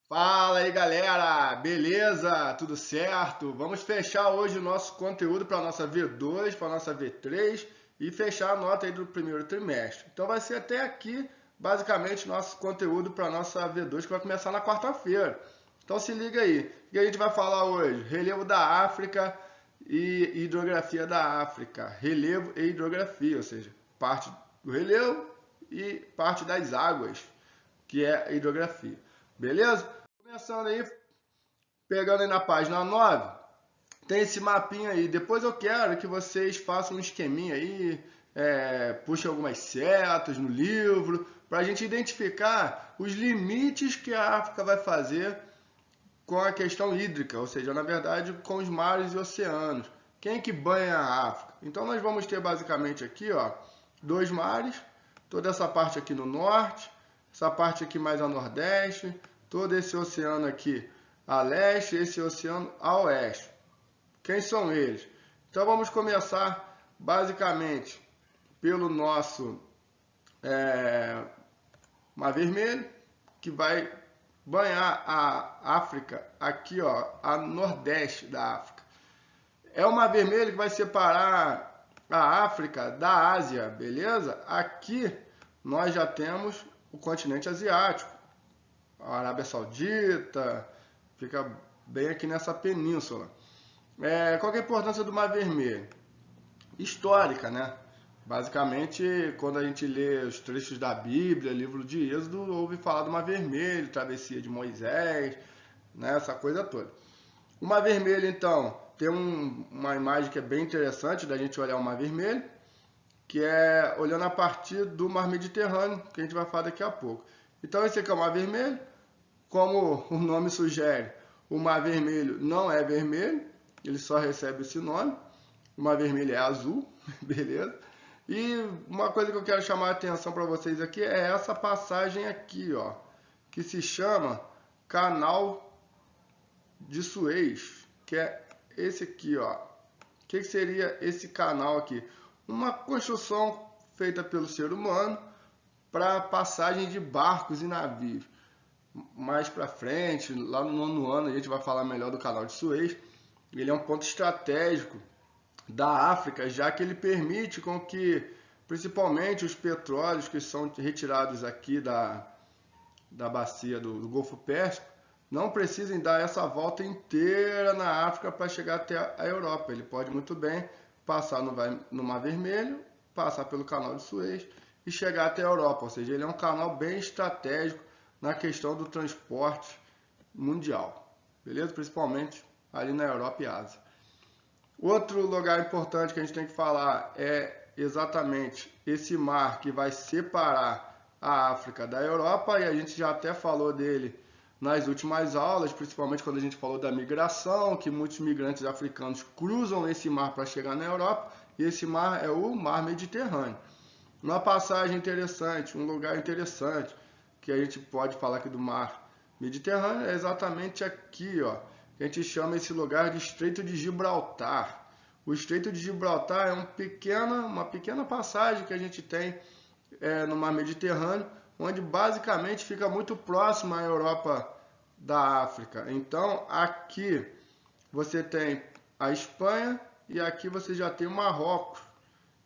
Fala aí galera, beleza? Tudo certo? Vamos fechar hoje o nosso conteúdo para a nossa V2, para a nossa V3 e fechar a nota aí do primeiro trimestre. Então vai ser até aqui basicamente nosso conteúdo para a nossa V2 que vai começar na quarta-feira. Então se liga aí. O que a gente vai falar hoje? Relevo da África e hidrografia da África. Relevo e hidrografia, ou seja, parte do relevo e parte das águas, que é a hidrografia. Beleza? Começando aí, pegando aí na página 9, tem esse mapinha aí. Depois eu quero que vocês façam um esqueminha aí, puxem algumas setas no livro, para a gente identificar os limites que a África vai fazer com a questão hídrica, ou seja, na verdade, com os mares e oceanos. Quem que banha a África? Então nós vamos ter basicamente aqui, ó, dois mares, toda essa parte aqui no norte, essa parte aqui mais a nordeste, todo esse oceano aqui a leste, esse oceano a oeste. Quem são eles? Então vamos começar basicamente pelo nosso Mar Vermelho, que vai banhar a África aqui, ó, a nordeste da África. É o Mar Vermelho que vai separar a África da Ásia, beleza? Aqui nós já temos o continente asiático, a Arábia Saudita, fica bem aqui nessa península. Qual que é a importância do Mar Vermelho? Histórica, né? Basicamente, quando a gente lê os trechos da Bíblia, livro de Êxodo, ouve falar do Mar Vermelho, travessia de Moisés, né? Essa coisa toda. O Mar Vermelho, então, tem uma imagem que é bem interessante da gente olhar o Mar Vermelho, que é olhando a partir do Mar Mediterrâneo, que a gente vai falar daqui a pouco. Então, esse aqui é o Mar Vermelho. Como o nome sugere, o Mar Vermelho não é vermelho, ele só recebe esse nome. O Mar Vermelho é azul, beleza? E uma coisa que eu quero chamar a atenção para vocês aqui é essa passagem aqui, ó, que se chama Canal de Suez, que é esse aqui, ó. O que seria esse canal aqui? Uma construção feita pelo ser humano para passagem de barcos e navios. Mais para frente, lá no nono ano, a gente vai falar melhor do Canal de Suez. Ele é um ponto estratégico da África, já que ele permite com que, principalmente, os petróleos que são retirados aqui da bacia do Golfo Pérsico, não precisem dar essa volta inteira na África para chegar até a Europa. Ele pode muito bem passar no Mar Vermelho, passar pelo Canal de Suez e chegar até a Europa. Ou seja, ele é um canal bem estratégico na questão do transporte mundial, beleza? Principalmente ali na Europa e Ásia. Outro lugar importante que a gente tem que falar é exatamente esse mar que vai separar a África da Europa, e a gente já até falou dele nas últimas aulas, principalmente quando a gente falou da migração, que muitos migrantes africanos cruzam esse mar para chegar na Europa, e esse mar é o Mar Mediterrâneo. Uma passagem interessante, um lugar interessante, que a gente pode falar aqui do Mar Mediterrâneo, é exatamente aqui, ó. A gente chama esse lugar de Estreito de Gibraltar. O Estreito de Gibraltar é uma pequena passagem que a gente tem no Mar Mediterrâneo, onde basicamente fica muito próximo à Europa da África. Então, aqui você tem a Espanha e aqui você já tem o Marrocos.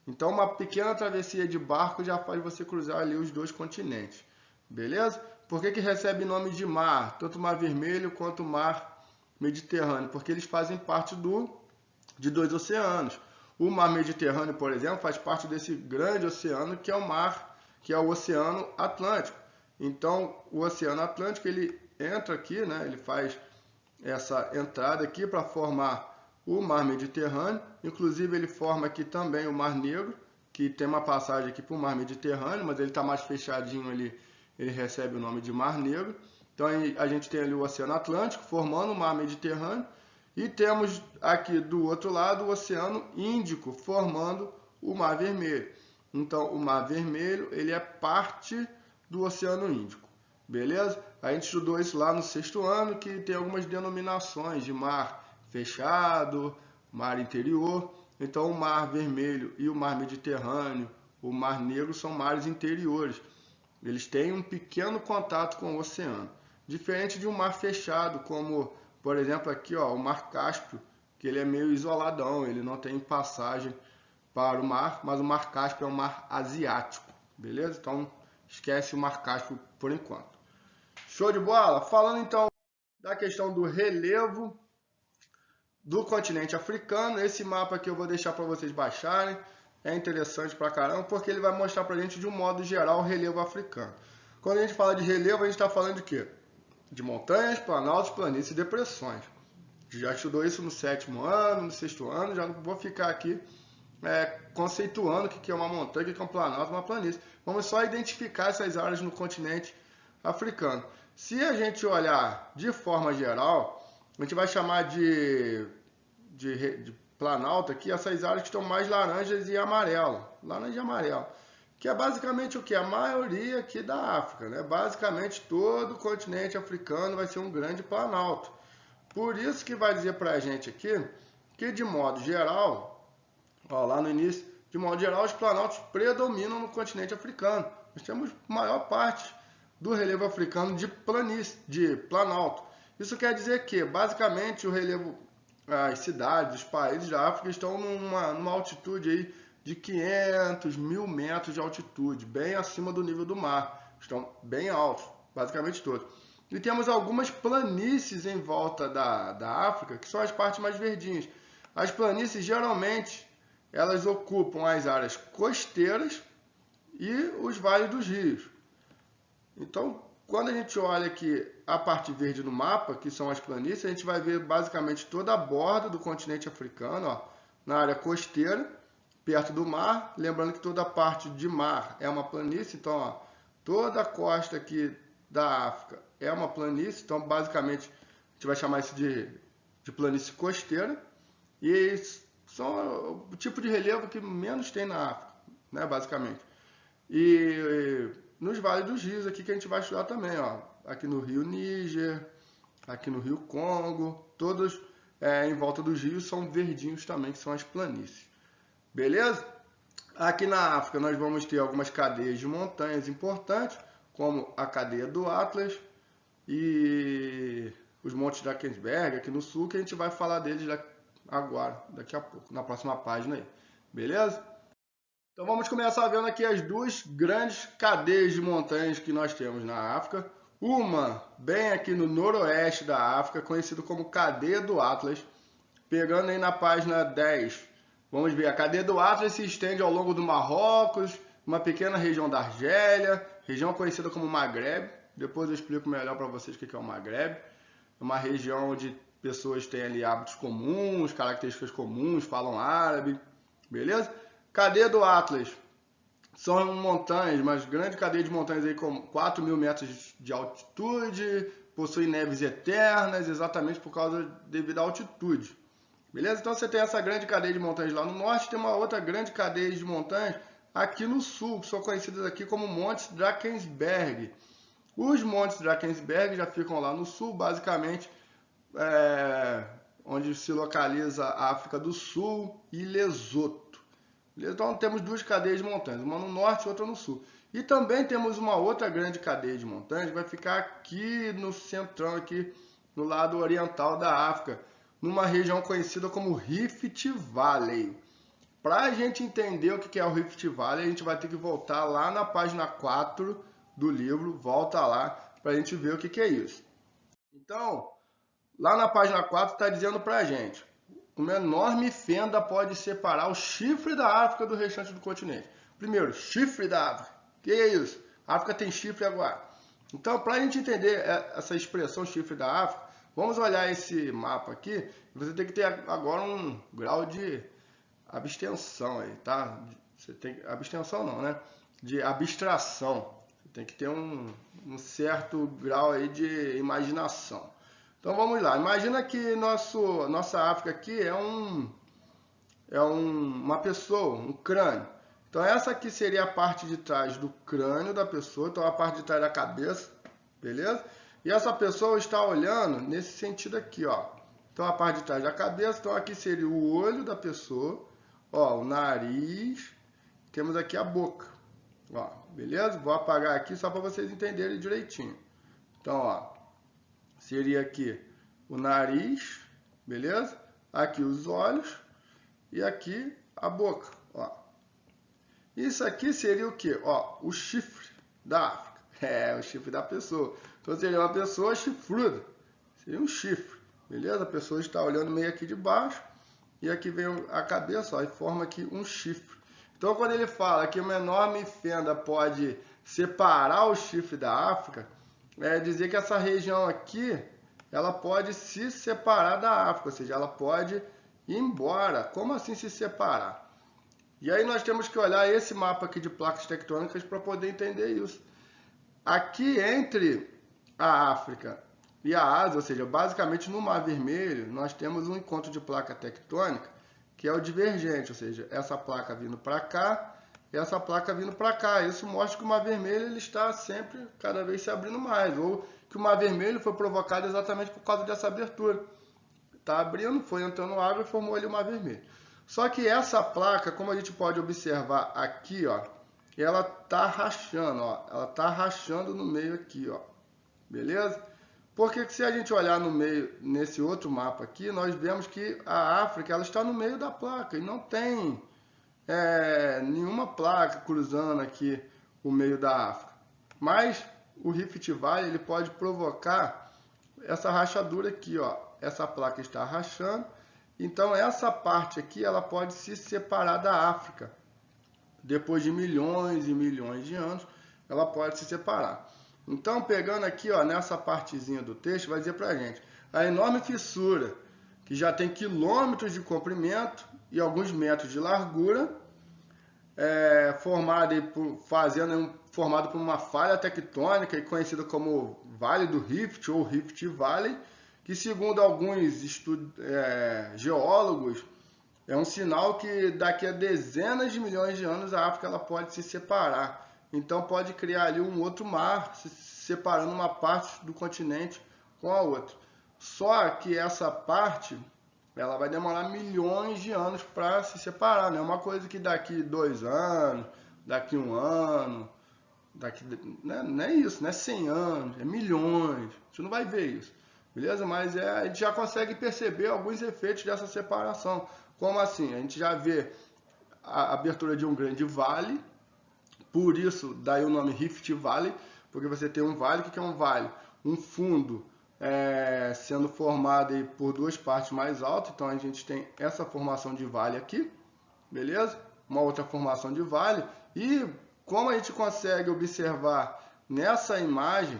Então, uma pequena travessia de barco já faz você cruzar ali os dois continentes. Beleza? Por que recebe nome de mar? Tanto o Mar Vermelho quanto o Mar Mediterrâneo. Porque eles fazem parte de dois oceanos. O Mar Mediterrâneo, por exemplo, faz parte desse grande oceano que é o Oceano Atlântico. Então, o Oceano Atlântico, ele entra aqui, né? Ele faz essa entrada aqui para formar o Mar Mediterrâneo. Inclusive, ele forma aqui também o Mar Negro, que tem uma passagem aqui para o Mar Mediterrâneo, mas ele está mais fechadinho ali, ele recebe o nome de Mar Negro. Então, a gente tem ali o Oceano Atlântico formando o Mar Mediterrâneo. E temos aqui do outro lado o Oceano Índico formando o Mar Vermelho. Então, o Mar Vermelho ele é parte do Oceano Índico, beleza? A gente estudou isso lá no sexto ano, que tem algumas denominações de mar fechado, mar interior. Então, o Mar Vermelho e o Mar Mediterrâneo, o Mar Negro são mares interiores. Eles têm um pequeno contato com o oceano, diferente de um mar fechado, como, por exemplo, aqui, ó, o Mar Cáspio, que ele é meio isoladão, ele não tem passagem para o mar, mas o Mar Cáspio é um mar asiático, beleza? Então, esquece o Mar Cáspio por enquanto. Show de bola? Falando então da questão do relevo do continente africano, esse mapa aqui eu vou deixar para vocês baixarem, é interessante pra caramba, porque ele vai mostrar pra gente de um modo geral o relevo africano. Quando a gente fala de relevo, a gente está falando de quê? De montanhas, planaltos, planícies e depressões. Já estudou isso no 7º ano, no 6º ano, já não vou ficar aqui conceituando o que é uma montanha, o que é um planalto, uma planície. Vamos só identificar essas áreas no continente africano. Se a gente olhar de forma geral, a gente vai chamar de planalto aqui essas áreas que estão mais laranjas e amarelo. Laranja e amarelo. Que é basicamente o que? A maioria aqui da África, né? Basicamente todo o continente africano vai ser um grande planalto. Por isso que vai dizer pra gente aqui que de modo geral, ó, lá no início, de modo geral, os planaltos predominam no continente africano. Nós temos maior parte do relevo africano de planície, de planalto. Isso quer dizer que, basicamente, o relevo, as cidades, os países da África estão numa altitude aí de 500, 1000 metros de altitude, bem acima do nível do mar. Estão bem altos, basicamente todos. E temos algumas planícies em volta da África, que são as partes mais verdinhas. As planícies, geralmente, elas ocupam as áreas costeiras e os vales dos rios. Então, quando a gente olha aqui a parte verde no mapa, que são as planícies, a gente vai ver basicamente toda a borda do continente africano, ó, na área costeira, perto do mar. Lembrando que toda a parte de mar é uma planície, então ó, toda a costa aqui da África é uma planície, então basicamente a gente vai chamar isso de planície costeira. E são o tipo de relevo que menos tem na África, né, basicamente. E nos vales dos rios aqui que a gente vai estudar também, ó, aqui no rio Níger, aqui no rio Congo, todos em volta dos rios são verdinhos também, que são as planícies. Beleza? Aqui na África nós vamos ter algumas cadeias de montanhas importantes, como a cadeia do Atlas e os montes de Drakensberg aqui no sul, que a gente vai falar deles agora, daqui a pouco, na próxima página aí. Beleza? Então vamos começar vendo aqui as duas grandes cadeias de montanhas que nós temos na África. Uma bem aqui no noroeste da África, conhecido como Cadeia do Atlas. Pegando aí na página 10, vamos ver, a Cadeia do Atlas se estende ao longo do Marrocos, uma pequena região da Argélia, região conhecida como Maghreb. Depois eu explico melhor para vocês o que é o Maghreb. É uma região onde pessoas têm ali hábitos comuns, características comuns, falam árabe, beleza? Cadeia do Atlas. São montanhas, mas grande cadeia de montanhas aí com 4.000 metros de altitude, possui neves eternas, exatamente por causa devido à altitude. Beleza? Então você tem essa grande cadeia de montanhas lá no norte, tem uma outra grande cadeia de montanhas aqui no sul, que são conhecidas aqui como Montes Drakensberg. Os Montes Drakensberg já ficam lá no sul, basicamente onde se localiza a África do Sul e Lesoto. Então temos duas cadeias de montanhas, uma no norte e outra no sul. E também temos uma outra grande cadeia de montanhas que vai ficar aqui no centrão, aqui no lado oriental da África, numa região conhecida como Rift Valley. Para a gente entender o que é o Rift Valley, a gente vai ter que voltar lá na página 4 do livro, volta lá para a gente ver o que é isso. Então, lá na página 4 está dizendo para a gente: uma enorme fenda pode separar o chifre da África do restante do continente. Primeiro, chifre da África. O que é isso? A África tem chifre agora. Então, para a gente entender essa expressão chifre da África, vamos olhar esse mapa aqui. Você tem que ter agora um grau de abstenção aí, tá? Você tem abstenção não, né? De abstração. Você tem que ter um certo grau aí de imaginação. Então vamos lá. Imagina que nossa África aqui é uma pessoa, um crânio. Então essa aqui seria a parte de trás do crânio da pessoa, então a parte de trás da cabeça, beleza? E essa pessoa está olhando nesse sentido aqui, ó. Então a parte de trás da cabeça, então aqui seria o olho da pessoa, ó, o nariz, temos aqui a boca, ó, beleza? Vou apagar aqui só para vocês entenderem direitinho. Então, ó, seria aqui o nariz, beleza? Aqui os olhos e aqui a boca, ó. Isso aqui seria o que? Ó, o chifre da África. É, o chifre da pessoa. Então seria uma pessoa chifruda. Seria um chifre, beleza? A pessoa está olhando meio aqui de baixo e aqui vem a cabeça, ó, e forma aqui um chifre. Então quando ele fala que uma enorme fenda pode separar o chifre da África, é dizer que essa região aqui, ela pode se separar da África, ou seja, ela pode ir embora. Como assim se separar? E aí nós temos que olhar esse mapa aqui de placas tectônicas para poder entender isso. Aqui entre a África e a Ásia, ou seja, basicamente no Mar Vermelho, nós temos um encontro de placa tectônica que é o divergente, ou seja, essa placa vindo para cá e essa placa vindo para cá. Isso mostra que o Mar Vermelho ele está sempre, cada vez se abrindo mais, ou que o Mar Vermelho foi provocado exatamente por causa dessa abertura. Está abrindo, foi entrando água e formou ali o Mar Vermelho. Só que essa placa, como a gente pode observar aqui, ó, ela tá rachando, ó, ela tá rachando no meio aqui, ó, beleza? Porque se a gente olhar no meio, nesse outro mapa aqui, nós vemos que a África ela está no meio da placa e não tem nenhuma placa cruzando aqui o meio da África. Mas o Rift Valley ele pode provocar essa rachadura aqui, ó. Essa placa está rachando, então essa parte aqui ela pode se separar da África. Depois de milhões e milhões de anos, ela pode se separar. Então, pegando aqui, ó, nessa partezinha do texto, vai dizer pra gente a enorme fissura, que já tem quilômetros de comprimento e alguns metros de largura, formado por uma falha tectônica e conhecida como Vale do Rift ou Rift Valley, que segundo alguns geólogos, é um sinal que daqui a dezenas de milhões de anos a África ela pode se separar. Então pode criar ali um outro mar, se separando uma parte do continente com a outra. Só que essa parte ela vai demorar milhões de anos para se separar. Não é uma coisa que daqui 2 anos, daqui 1 ano, não é isso, não é 100 anos, é milhões. Você não vai ver isso, beleza? Mas a gente já consegue perceber alguns efeitos dessa separação. Como assim? A gente já vê a abertura de um grande vale, por isso daí o nome Rift Valley, porque você tem um vale. O que é um vale? Um fundo sendo formado aí por duas partes mais altas, então a gente tem essa formação de vale aqui, beleza? Uma outra formação de vale, e como a gente consegue observar nessa imagem,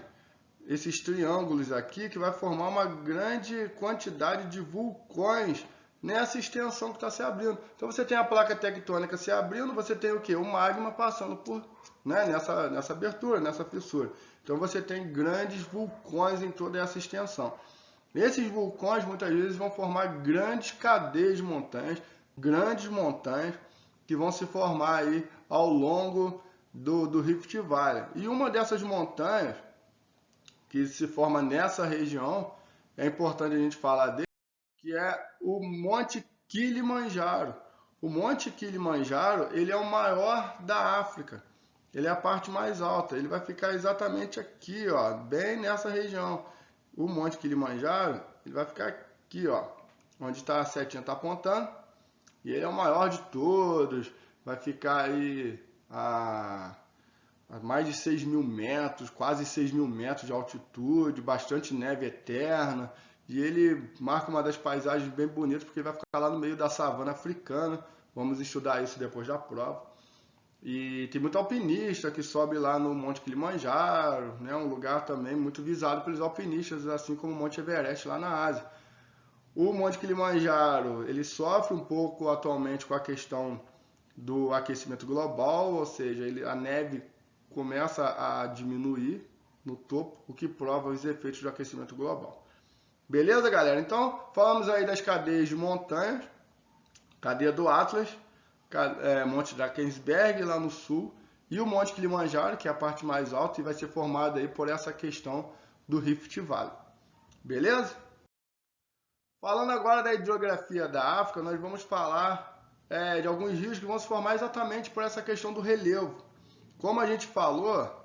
esses triângulos aqui, que vai formar uma grande quantidade de vulcões nessa extensão que está se abrindo. Então você tem a placa tectônica se abrindo, você tem o que? O magma passando por, nessa abertura, nessa fissura. Então você tem grandes vulcões em toda essa extensão. Esses vulcões muitas vezes vão formar grandes cadeias de montanhas, grandes montanhas que vão se formar aí ao longo do Rift Valley. E uma dessas montanhas que se forma nessa região, é importante a gente falar dele, que é o Monte Kilimanjaro. O Monte Kilimanjaro, ele é o maior da África. Ele é a parte mais alta. Ele vai ficar exatamente aqui, ó, bem nessa região. O Monte Kilimanjaro, ele vai ficar aqui, ó, onde está a setinha está apontando. E ele é o maior de todos. Vai ficar aí a mais de 6.000 metros, quase 6.000 metros de altitude, bastante neve eterna. E ele marca uma das paisagens bem bonitas, porque ele vai ficar lá no meio da savana africana. Vamos estudar isso depois da prova. E tem muito alpinista que sobe lá no Monte Kilimanjaro, né? Um lugar também muito visado pelos alpinistas, assim como o Monte Everest lá na Ásia. O Monte Kilimanjaro, ele sofre um pouco atualmente com a questão do aquecimento global, ou seja, a neve começa a diminuir no topo, o que prova os efeitos do aquecimento global. Beleza, galera? Então, falamos aí das cadeias de montanhas, cadeia do Atlas, Monte Drakensberg lá no sul, e o Monte Kilimanjaro, que é a parte mais alta e vai ser formada aí por essa questão do Rift Valley. Beleza? Falando agora da hidrografia da África, nós vamos falar de alguns rios que vão se formar exatamente por essa questão do relevo. Como a gente falou,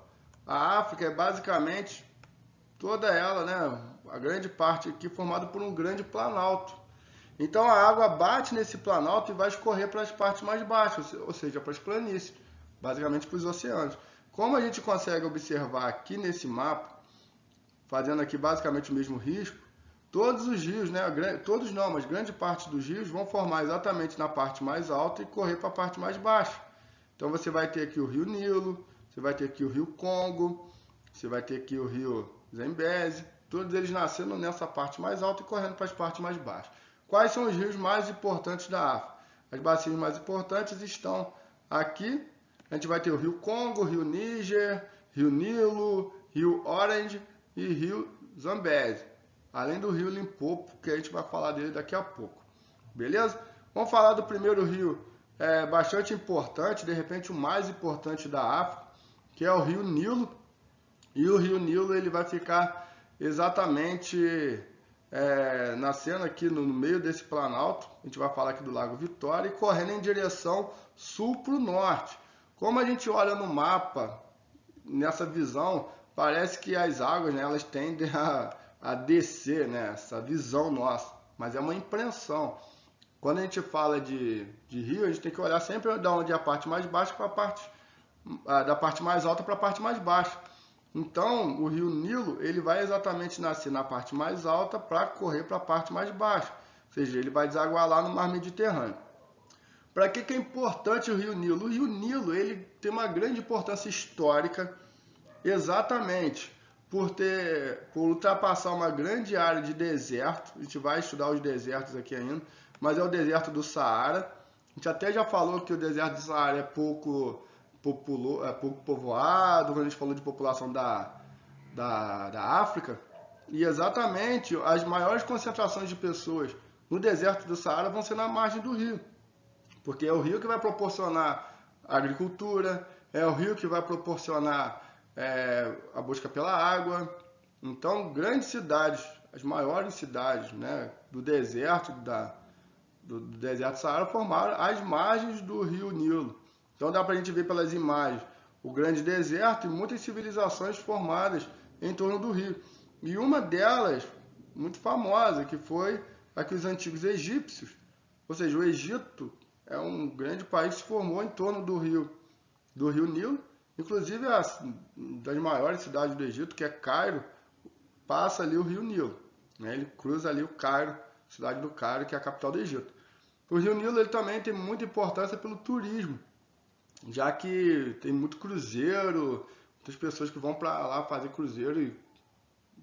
a África é basicamente toda ela, né, a grande parte aqui formada por um grande planalto. Então a água bate nesse planalto e vai escorrer para as partes mais baixas, ou seja, para as planícies, basicamente para os oceanos. Como a gente consegue observar aqui nesse mapa, fazendo aqui basicamente o mesmo risco, todos os rios, né, todos não, mas grande parte dos rios vão formar exatamente na parte mais alta e correr para a parte mais baixa. Então você vai ter aqui o rio Nilo, você vai ter aqui o rio Congo, você vai ter aqui o rio Zambeze, todos eles nascendo nessa parte mais alta e correndo para as partes mais baixas. Quais são os rios mais importantes da África? As bacias mais importantes estão aqui. A gente vai ter o rio Congo, rio Níger, rio Nilo, rio Orange e rio Zambeze. Além do rio Limpopo, que a gente vai falar dele daqui a pouco. Beleza? Vamos falar do primeiro rio bastante importante, de repente o mais importante da África, que é o rio Nilo. E o rio Nilo ele vai ficar exatamente nascendo aqui no meio desse planalto. A gente vai falar aqui do Lago Vitória e correndo em direção sul para o norte. Como a gente olha no mapa, nessa visão, parece que as águas, né, elas tendem a descer, né, essa visão nossa, mas é uma impressão. Quando a gente fala de rio, a gente tem que olhar sempre da onde é a parte mais baixa para a parte da parte mais alta para a parte mais baixa. Então, o rio Nilo ele vai exatamente nascer na parte mais alta para correr para a parte mais baixa, ou seja, ele vai desaguar lá no mar Mediterrâneo. Para que é importante o rio Nilo? O rio Nilo ele tem uma grande importância histórica, exatamente por ultrapassar uma grande área de deserto. A gente vai estudar os desertos aqui ainda, mas é o deserto do Saara. A gente até já falou que o deserto do Saara é pouco povoado, quando a gente falou de população da África. E exatamente as maiores concentrações de pessoas no deserto do Saara vão ser na margem do rio. Porque é o rio que vai proporcionar a agricultura, é o rio que vai proporcionar a busca pela água. Então, grandes cidades, as maiores cidades, né, do deserto do deserto do Saara formaram as margens do rio Nilo. Então dá para a gente ver pelas imagens o grande deserto e muitas civilizações formadas em torno do rio. E uma delas, muito famosa, que foi a que os antigos egípcios, ou seja, o Egito é um grande país que se formou em torno do rio Nilo. Inclusive, das maiores cidades do Egito, que é Cairo, passa ali o rio Nilo. Né? Ele cruza ali o Cairo, cidade do Cairo, que é a capital do Egito. O rio Nilo ele também tem muita importância pelo turismo, já que tem muito cruzeiro, muitas pessoas que vão para lá fazer cruzeiro e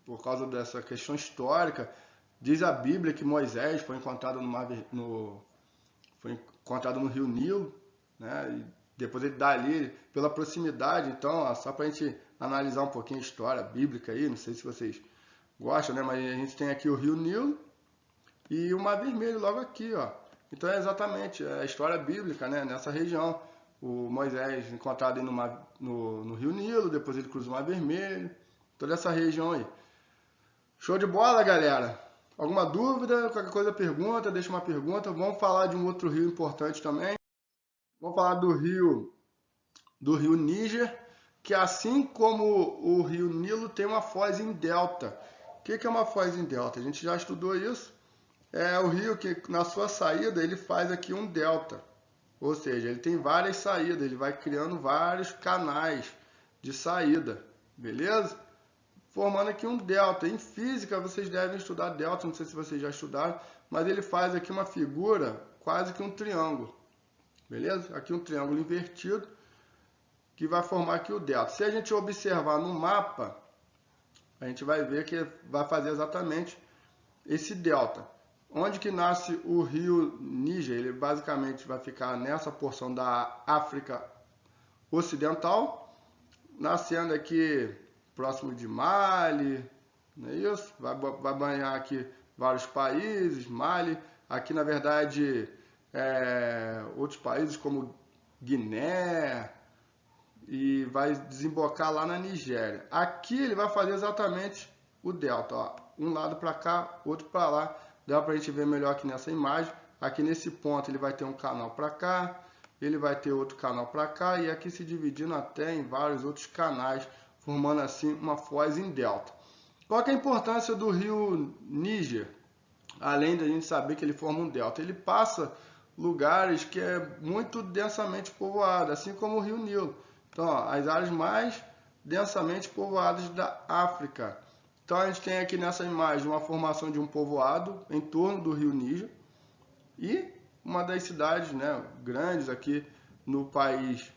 por causa dessa questão histórica. Diz a Bíblia que Moisés foi encontrado no rio Nilo, né? E depois ele dá ali pela proximidade. Então, só para a gente analisar um pouquinho a história bíblica aí, não sei se vocês gostam, né? Mas a gente tem aqui o rio Nilo e o Mar Vermelho logo aqui, ó. Então é exatamente a história bíblica, né? Nessa região. O Moisés encontrado aí no rio Nilo, depois ele cruza o Mar Vermelho, toda essa região aí. Show de bola, galera? Alguma dúvida? Qualquer coisa pergunta, deixa uma pergunta. Vamos falar de um outro rio importante também. Vamos falar do rio Níger, que assim como o rio Nilo tem uma foz em delta. O que é uma foz em delta? A gente já estudou isso. É o rio que na sua saída ele faz aqui um delta. Ou seja, ele tem várias saídas, ele vai criando vários canais de saída, beleza? Formando aqui um delta. Em física vocês devem estudar delta, não sei se vocês já estudaram, mas ele faz aqui uma figura quase que um triângulo, beleza? Aqui um triângulo invertido que vai formar aqui o delta. Se a gente observar no mapa, a gente vai ver que vai fazer exatamente esse delta. Onde que nasce o rio Níger? Ele basicamente vai ficar nessa porção da África Ocidental, nascendo aqui próximo de Mali, não é isso? Vai banhar aqui vários países, Mali, aqui na verdade outros países como Guiné, e vai desembocar lá na Nigéria. Aqui ele vai fazer exatamente o delta, ó, um lado para cá, outro para lá. Dá para a gente ver melhor aqui nessa imagem. Aqui nesse ponto ele vai ter um canal para cá, ele vai ter outro canal para cá e aqui se dividindo até em vários outros canais, formando assim uma foz em delta. Qual que é a importância do rio Níger? Além da gente saber que ele forma um delta, ele passa lugares que é muito densamente povoado, assim como o rio Nilo. Então, ó, as áreas mais densamente povoadas da África. Então, a gente tem aqui nessa imagem uma formação de um povoado em torno do rio Níger e uma das cidades, né, grandes aqui no país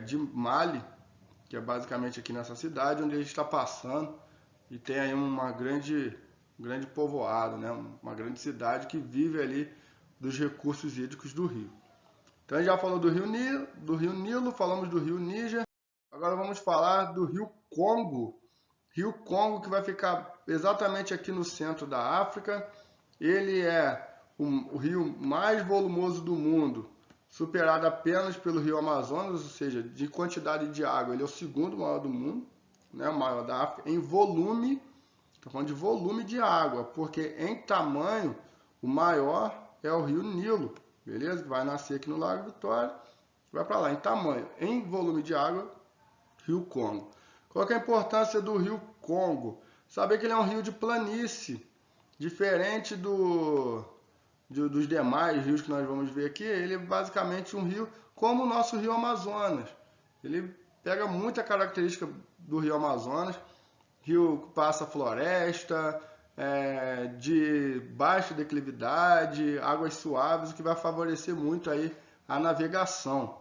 de Mali, que é basicamente aqui nessa cidade onde a gente está passando, e tem aí uma grande povoado, né? Uma grande cidade que vive ali dos recursos hídricos do rio. Então a gente já falou do rio Nilo, falamos do rio Níger, agora vamos falar do rio Congo. Rio Congo que vai ficar exatamente aqui no centro da África. Ele é o rio mais volumoso do mundo, superado apenas pelo rio Amazonas, ou seja, de quantidade de água, ele é o segundo maior do mundo, né, o maior da África. Em volume, estou falando de volume de água, porque em tamanho, o maior é o rio Nilo, beleza? Que vai nascer aqui no Lago Vitória, vai para lá. Em tamanho, em volume de água, rio Congo. Qual que é a importância do rio Congo? Saber que ele é um rio de planície, diferente dos demais rios que nós vamos ver aqui. Ele é basicamente um rio como o nosso rio Amazonas. Ele pega muita característica do rio Amazonas. Rio que passa floresta, de baixa declividade, águas suaves, o que vai favorecer muito aí a navegação,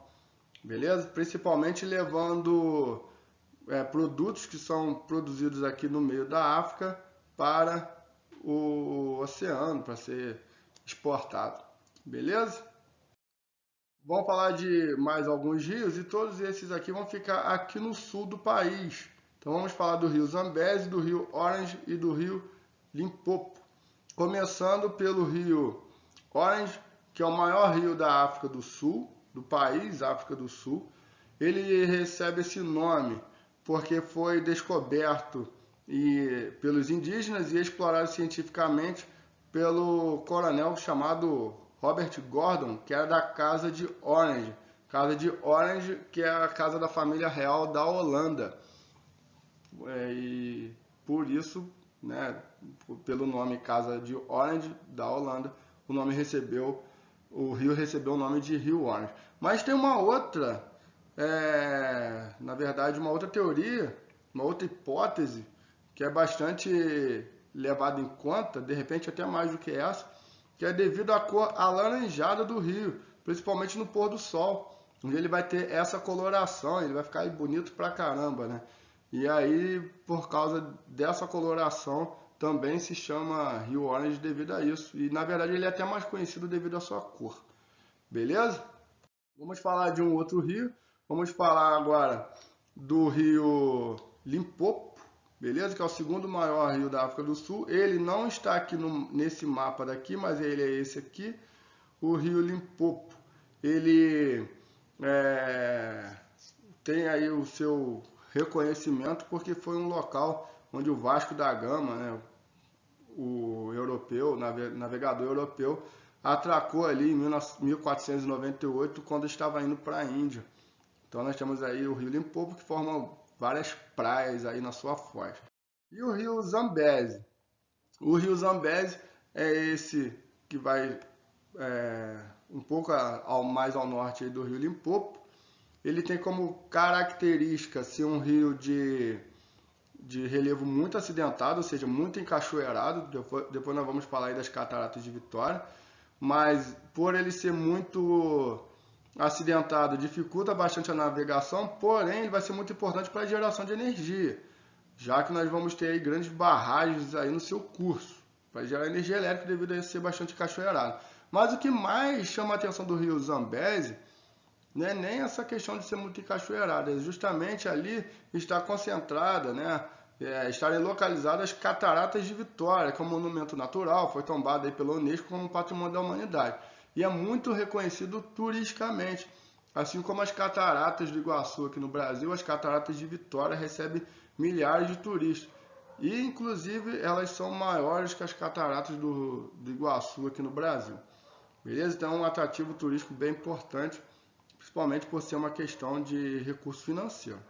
beleza? Principalmente levando produtos que são produzidos aqui no meio da África para o oceano, para ser exportado, beleza? Vamos falar de mais alguns rios e todos esses aqui vão ficar aqui no sul do país. Então vamos falar do rio Zambeze, do rio Orange e do rio Limpopo. Começando pelo rio Orange, que é o maior rio da África do Sul, do país África do Sul. Ele recebe esse nome porque foi descoberto pelos indígenas e explorado cientificamente pelo coronel chamado Robert Gordon, que era da Casa de Orange. Casa de Orange, que é a casa da família real da Holanda. E por isso, né, pelo nome Casa de Orange da Holanda, o rio recebeu o nome de Rio Orange. Mas tem uma outra, na verdade, uma outra teoria, uma outra hipótese que é bastante levada em conta, de repente até mais do que essa, que é devido à cor alaranjada do rio, principalmente no pôr do sol, onde ele vai ter essa coloração, ele vai ficar bonito pra caramba, né? E aí, por causa dessa coloração, também se chama Rio Orange devido a isso. E na verdade ele é até mais conhecido devido à sua cor. Beleza? Vamos falar de um outro rio. Vamos falar agora do rio Limpopo, beleza? Que é o segundo maior rio da África do Sul. Ele não está aqui nesse mapa daqui, mas ele é esse aqui, o rio Limpopo. Ele tem aí o seu reconhecimento porque foi um local onde o Vasco da Gama, né, o europeu, navegador europeu, atracou ali em 1498 quando estava indo para a Índia. Então nós temos aí o rio Limpopo que forma várias praias aí na sua foz. E o rio Zambeze? O rio Zambeze é esse que vai um pouco mais ao norte aí do rio Limpopo. Ele tem como característica ser um rio de relevo muito acidentado, ou seja, muito encachoeirado. Depois nós vamos falar aí das cataratas de Vitória. Mas por ele ser muito acidentado, dificulta bastante a navegação, porém ele vai ser muito importante para a geração de energia, já que nós vamos ter aí grandes barragens aí no seu curso, para gerar energia elétrica devido a ser bastante cachoeirado. Mas o que mais chama a atenção do rio Zambeze não é nem essa questão de ser muito encachoeirado, é justamente ali está concentrada, né, estarem localizadas as cataratas de Vitória, que é um monumento natural, foi tombado aí pela Unesco como patrimônio da humanidade. E é muito reconhecido turisticamente, assim como as cataratas do Iguaçu aqui no Brasil, as cataratas de Vitória recebem milhares de turistas. E inclusive elas são maiores que as cataratas do Iguaçu aqui no Brasil. Beleza? Então é um atrativo turístico bem importante, principalmente por ser uma questão de recurso financeiro.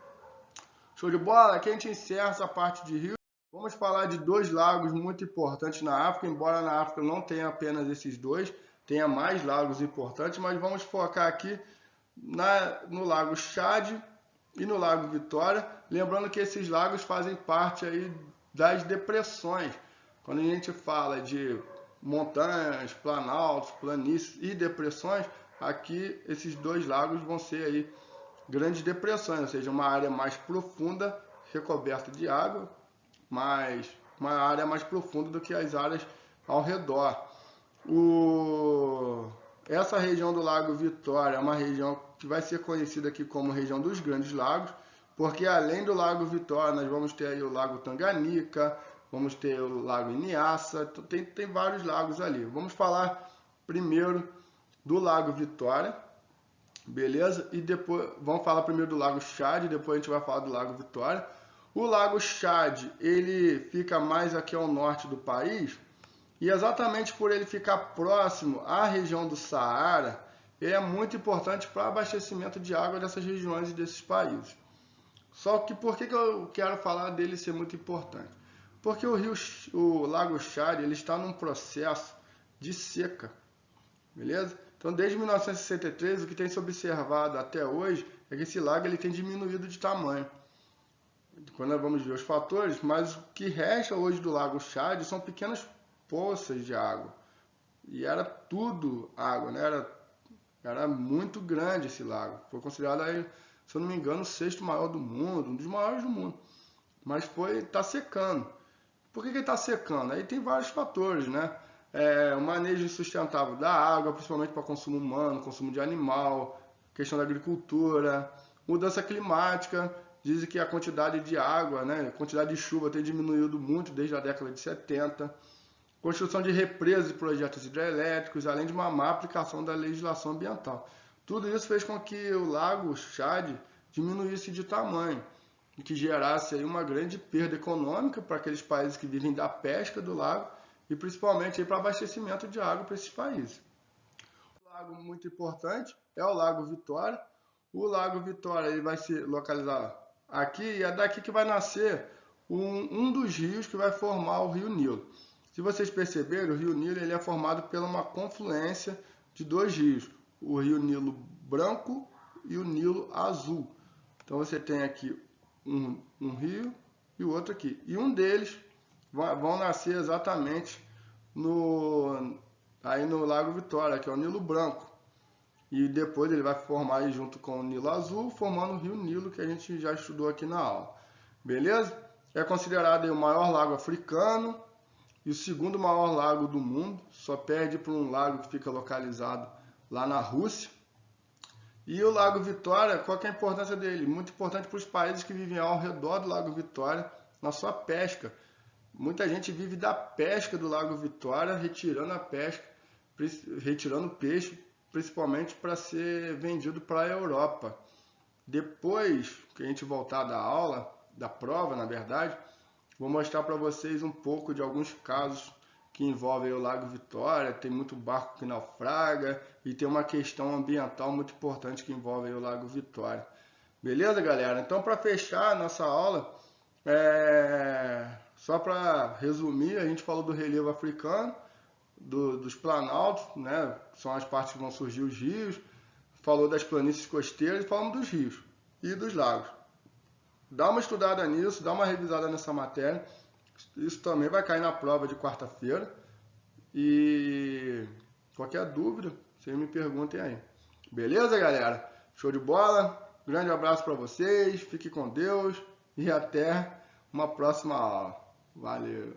Show de bola? Aqui a gente encerra essa parte de rio. Vamos falar de dois lagos muito importantes na África, embora na África não tenha apenas esses dois, tenha mais lagos importantes, mas vamos focar aqui no Lago Chad e no Lago Vitória, lembrando que esses lagos fazem parte aí das depressões. Quando a gente fala de montanhas, planaltos, planícies e depressões, aqui esses dois lagos vão ser aí grandes depressões, ou seja, uma área mais profunda, recoberta de água, mas uma área mais profunda do que as áreas ao redor. Essa região do Lago Vitória é uma região que vai ser conhecida aqui como região dos Grandes Lagos, porque além do Lago Vitória, nós vamos ter aí o Lago Tanganica, vamos ter o Lago Inhaça, tem vários lagos ali. Vamos falar primeiro do Lago Vitória, beleza? E depois, vamos falar primeiro do Lago Chad, depois a gente vai falar do Lago Vitória. O Lago Chad, ele fica mais aqui ao norte do país, e exatamente por ele ficar próximo à região do Saara, ele é muito importante para o abastecimento de água dessas regiões e desses países. Só que por que eu quero falar dele ser muito importante? Porque o Lago Chad, ele está num processo de seca, beleza? Então, desde 1963, o que tem se observado até hoje é que esse lago ele tem diminuído de tamanho. Quando nós vamos ver os fatores, mas o que resta hoje do Lago Chad são pequenas poças de água. E era tudo água, né? Era muito grande esse lago. Foi considerado, aí, se eu não me engano, o sexto maior do mundo, um dos maiores do mundo. Mas está secando. Por que está secando? Aí tem vários fatores, né? O manejo insustentável da água, principalmente para consumo humano, consumo de animal, questão da agricultura, mudança climática. Dizem que a quantidade de água, né, a quantidade de chuva tem diminuído muito desde a década de 70. Construção de represas e projetos hidrelétricos, além de uma má aplicação da legislação ambiental. Tudo isso fez com que o Lago Chad diminuísse de tamanho, o que gerasse aí uma grande perda econômica para aqueles países que vivem da pesca do lago e principalmente para abastecimento de água para esses países. Um lago muito importante é o Lago Vitória. O Lago Vitória ele vai se localizar aqui e é daqui que vai nascer um dos rios que vai formar o Rio Nilo. Se vocês perceberem, o Rio Nilo ele é formado por uma confluência de dois rios, o Rio Nilo Branco e o Nilo Azul. Então você tem aqui um rio e o outro aqui. E um deles vão nascer exatamente aí no Lago Vitória, que é o Nilo Branco. E depois ele vai formar aí junto com o Nilo Azul, formando o Rio Nilo, que a gente já estudou aqui na aula. Beleza? É considerado aí o maior lago africano e o segundo maior lago do mundo. Só perde para um lago que fica localizado lá na Rússia. E o Lago Vitória, qual que é a importância dele? Muito importante para os países que vivem ao redor do Lago Vitória, na sua pesca. Muita gente vive da pesca do Lago Vitória, retirando a pesca, retirando peixe, principalmente para ser vendido para a Europa. Depois que a gente voltar da aula, da prova, na verdade, vou mostrar para vocês um pouco de alguns casos que envolvem o Lago Vitória. Tem muito barco que naufraga e tem uma questão ambiental muito importante que envolve o Lago Vitória. Beleza, galera? Então, para fechar a nossa aula, só para resumir, a gente falou do relevo africano, dos planaltos, né? São as partes que vão surgir os rios. Falou das planícies costeiras e falamos dos rios e dos lagos. Dá uma estudada nisso, dá uma revisada nessa matéria. Isso também vai cair na prova de quarta-feira. E qualquer dúvida, vocês me perguntem aí. Beleza, galera? Show de bola? Grande abraço para vocês, fique com Deus e até uma próxima aula. Valeu!